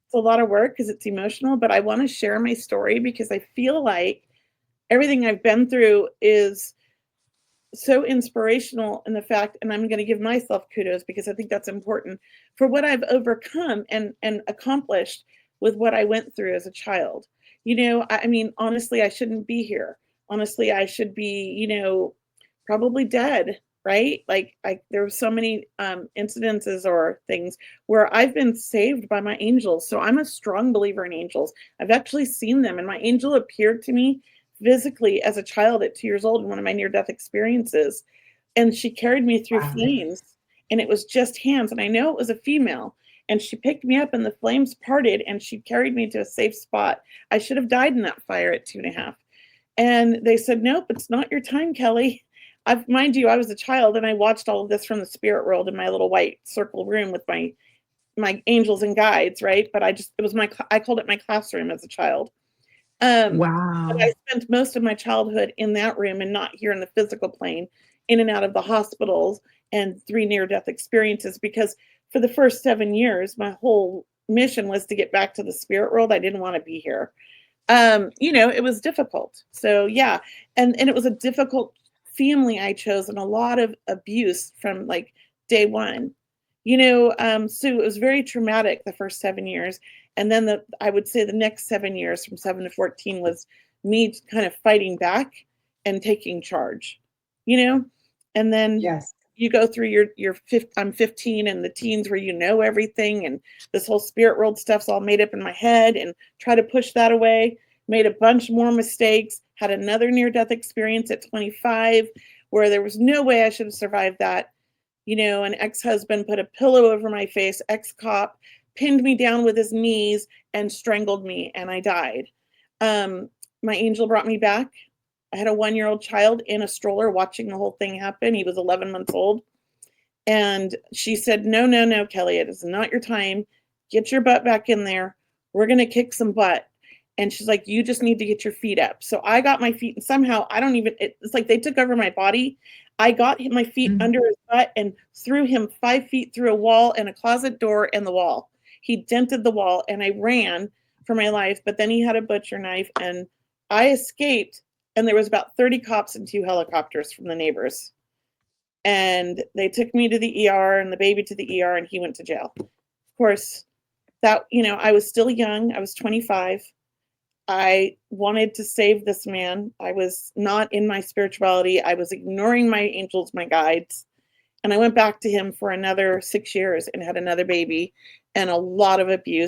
It's a lot of work because it's emotional, but I want to share my story because I feel like everything I've been through is so inspirational in the fact, and I'm going to give myself kudos because I think that's important for what I've overcome and accomplished with what I went through as a child. I mean, honestly, I shouldn't be here. Honestly, I should be, probably dead, right? Like there were so many incidences or things where I've been saved by my angels. So I'm a strong believer in angels. I've actually seen them, and my angel appeared to me physically as a child at 2 years old in one of my near-death experiences. And she carried me through Wow. flames, and it was just hands. And I know it was a female. And she picked me up, and the flames parted, and she carried me to a safe spot. I should have died in that fire at 2.5. And they said, nope, it's not your time, Kelley. Mind you, I was a child, and I watched all of this from the spirit world in my little white circle room with my angels and guides, right? But I called it my classroom as a child. But I Wow. spent most of my childhood in that room and not here in the physical plane, in and out of the hospitals and 3 near-death experiences, because for the first 7 years, my whole mission was to get back to the spirit world. I didn't want to be here. It was difficult. So yeah, and it was a difficult family I chose, and a lot of abuse from like day one. So it was very traumatic the first 7 years, and then I would say the next 7 years, from 7 to 14, was me kind of fighting back and taking charge. You know, and then Yes. you go through I'm 15 and the teens where everything, and this whole spirit world stuff's all made up in my head, and try to push that away. Made a bunch more mistakes, had another near death experience at 25 where there was no way I should have survived that. An ex-husband put a pillow over my face, ex-cop pinned me down with his knees and strangled me, and I died. My angel brought me back. I had a 1-year-old child in a stroller watching the whole thing happen. He was 11 months old. And she said, no, no, no, Kelley, it is not your time. Get your butt back in there. We're going to kick some butt. And she's like, you just need to get your feet up. So I got my feet, and somehow it's like they took over my body. I got my feet Mm. under his butt and threw him 5 feet through a wall and a closet door and the wall. He dented the wall, and I ran for my life. But then he had a butcher knife, and I escaped. And there was about 30 cops and 2 helicopters from the neighbors. And they took me to the ER and the baby to the ER, and he went to jail. Of course, I was still young. I was 25. I wanted to save this man. I was not in my spirituality. I was ignoring my angels, my guides. And I went back to him for another 6 years and had another baby and a lot of abuse.